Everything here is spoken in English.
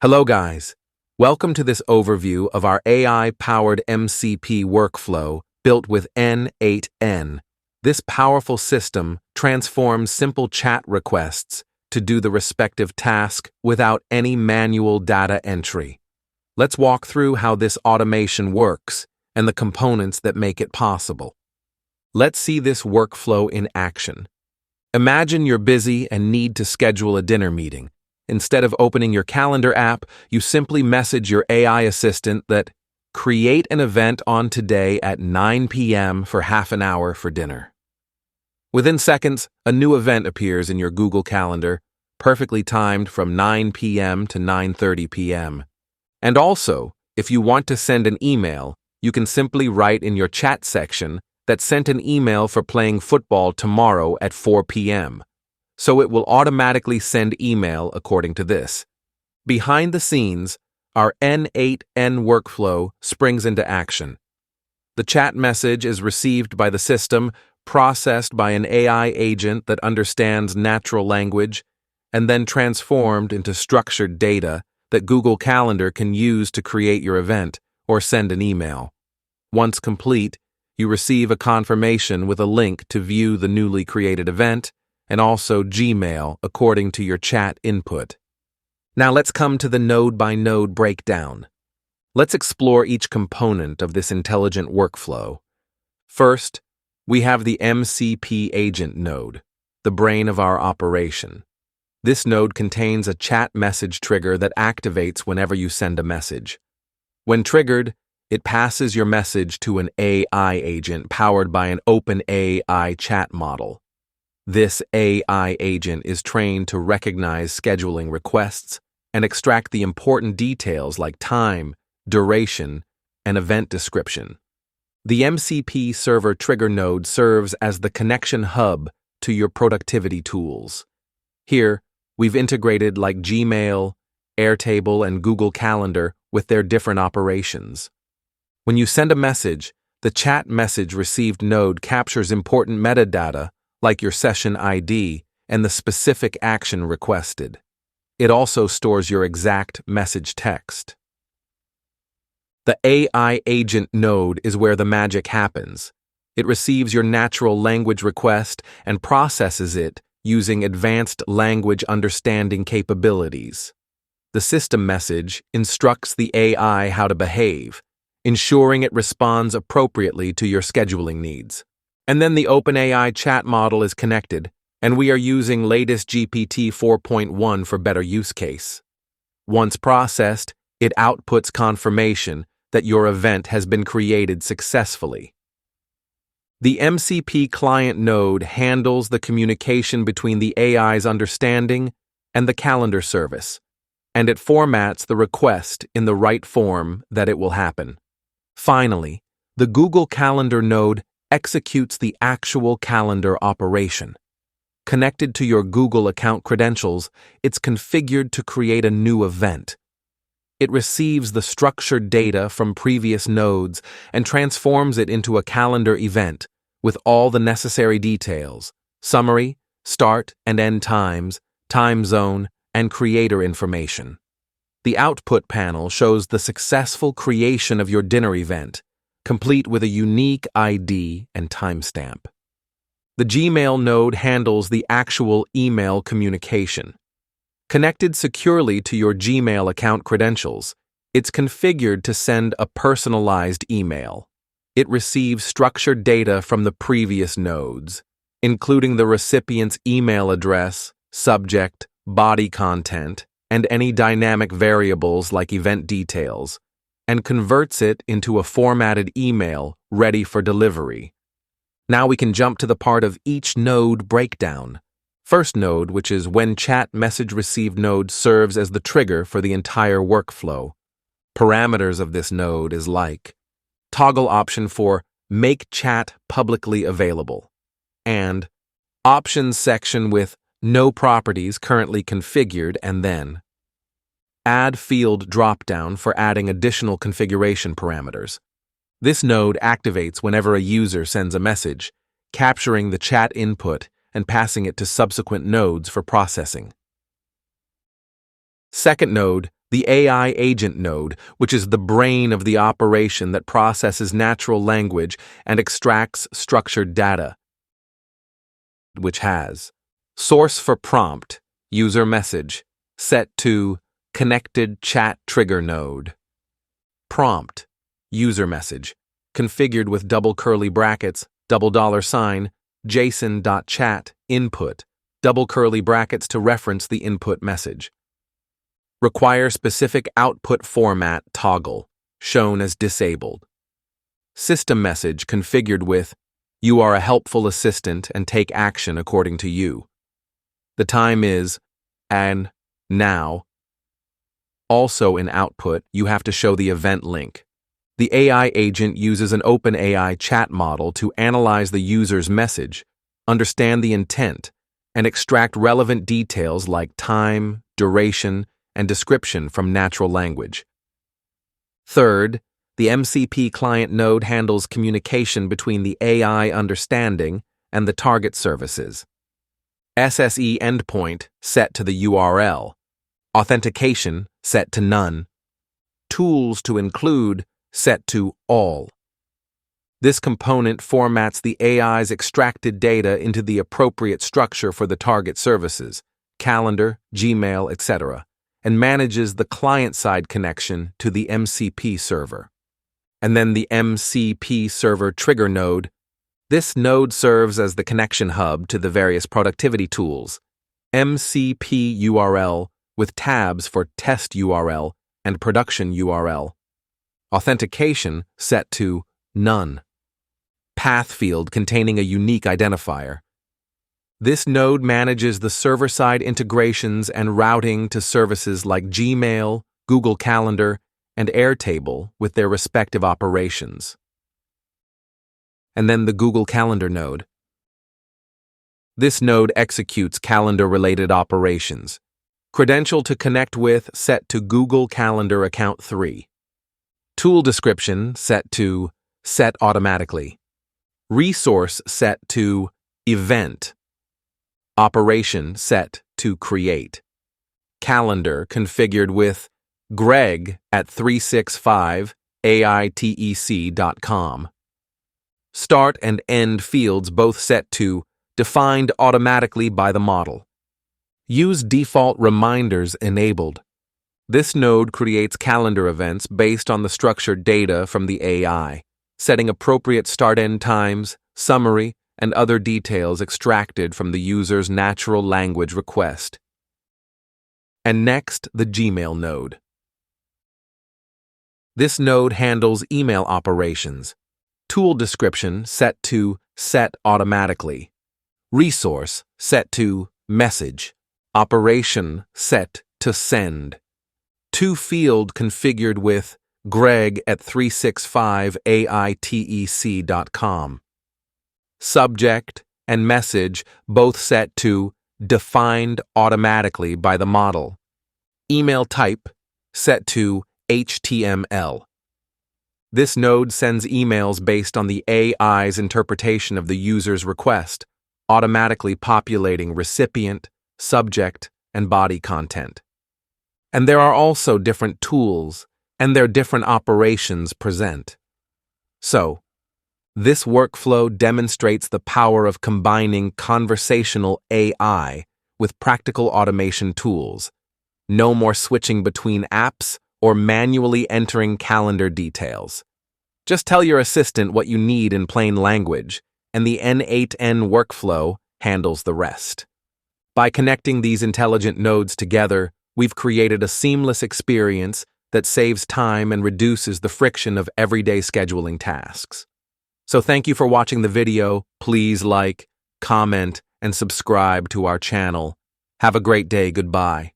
Hello guys, welcome to this overview of our AI-powered MCP workflow built with n8n. This powerful system transforms simple chat requests to do the respective task without any manual data entry. Let's walk through how this automation works and the components that make it possible. Let's see this workflow in action. Imagine you're busy and need to schedule a dinner meeting. Instead of opening your calendar app, you simply message your AI assistant that create an event on today at 9 p.m. for half an hour for dinner. Within seconds, a new event appears in your Google Calendar, perfectly timed from 9 p.m. to 9:30 p.m. And also, if you want to send an email, you can simply write in your chat section that sent an email for playing football tomorrow at 4 p.m. So it will automatically send email according to this. Behind the scenes, our n8n workflow springs into action. The chat message is received by the system, processed by an AI agent that understands natural language, and then transformed into structured data that Google Calendar can use to create your event or send an email. Once complete, you receive a confirmation with a link to view the newly created event, and also Gmail according to your chat input. Now let's come to the node-by-node breakdown. Let's explore each component of this intelligent workflow. First, we have the MCP Agent Node, the brain of our operation. This node contains a chat message trigger that activates whenever you send a message. When triggered, it passes your message to an AI agent powered by an OpenAI chat model. This AI agent is trained to recognize scheduling requests and extract the important details like time, duration, and event description. The MCP Server Trigger node serves as the connection hub to your productivity tools. Here, we've integrated like Gmail, Airtable, and Google Calendar with their different operations. When you send a message, the chat message received node captures important metadata like your session ID and the specific action requested. It also stores your exact message text. The AI Agent Node is where the magic happens. It receives your natural language request and processes it using advanced language understanding capabilities. The system message instructs the AI how to behave, ensuring it responds appropriately to your scheduling needs. And then the OpenAI chat model is connected, and we are using latest GPT-4.1 for better use case. Once processed, it outputs confirmation that your event has been created successfully. The MCP client node handles the communication between the AI's understanding and the calendar service, and it formats the request in the right form that it will happen. Finally, the Google Calendar node executes the actual calendar operation. Connected to your Google account credentials, it's configured to create a new event. It receives the structured data from previous nodes and transforms it into a calendar event with all the necessary details: summary, start and end times, time zone, and creator information. The output panel shows the successful creation of your dinner event, complete with a unique ID and timestamp. The Gmail node handles the actual email communication. Connected securely to your Gmail account credentials, it's configured to send a personalized email. It receives structured data from the previous nodes, including the recipient's email address, subject, body content, and any dynamic variables like event details, and converts it into a formatted email ready for delivery. Now we can jump to the part of each node breakdown. First node, which is when chat message received node, serves as the trigger for the entire workflow. Parameters of this node is like toggle option for make chat publicly available, and options section with no properties currently configured, and then add field dropdown for adding additional configuration parameters. This node activates whenever a user sends a message, capturing the chat input and passing it to subsequent nodes for processing. Second node, The AI Agent Node, which is the brain of the operation that processes natural language and extracts structured data, which has source for prompt, user message, set to connected chat trigger node. Prompt, user message, configured with double curly brackets, $, JSON.chat, input, double curly brackets to reference the input message. Require specific output format toggle, shown as disabled. System message configured with, you are a helpful assistant and take action according to you. The time is, and now. Also in output, you have to show the event link. The AI agent uses an OpenAI chat model to analyze the user's message, understand the intent, and extract relevant details like time, duration, and description from natural language. Third, the MCP client node handles communication between the AI understanding and the target services. SSE endpoint set to the URL. Authentication set to none. Tools to include set to all. This component formats the AI's extracted data into the appropriate structure for the target services, calendar, Gmail, etc., and manages the client-side connection to the MCP server. And then the MCP Server Trigger node. This node serves as the connection hub to the various productivity tools. MCP URL with tabs for test URL and production URL. Authentication set to none. Path field containing a unique identifier. This node manages the server-side integrations and routing to services like Gmail, Google Calendar, and Airtable with their respective operations. And then the Google Calendar node. This node executes calendar-related operations. Credential to connect with set to Google Calendar Account 3. Tool description set to set automatically. Resource set to event. Operation set to create. Calendar configured with greg@365aitec.com. Start and end fields both set to defined automatically by the model. Use default reminders enabled. This node creates calendar events based on the structured data from the AI, setting appropriate start-end times, summary, and other details extracted from the user's natural language request. And next, the Gmail node. This node handles email operations. Tool description set to set automatically. Resource set to message. Operation set to send. To field configured with greg@365aitec.com. Subject and message both set to defined automatically by the model. Email type set to HTML. This node sends emails based on the AI's interpretation of the user's request, automatically populating recipient, subject, and body content. And there are also different tools, and their different operations present. So, this workflow demonstrates the power of combining conversational AI with practical automation tools. No more switching between apps or manually entering calendar details. Just tell your assistant what you need in plain language, and the n8n workflow handles the rest. By connecting these intelligent nodes together, we've created a seamless experience that saves time and reduces the friction of everyday scheduling tasks. So thank you for watching the video. Please like, comment, and subscribe to our channel. Have a great day. Goodbye.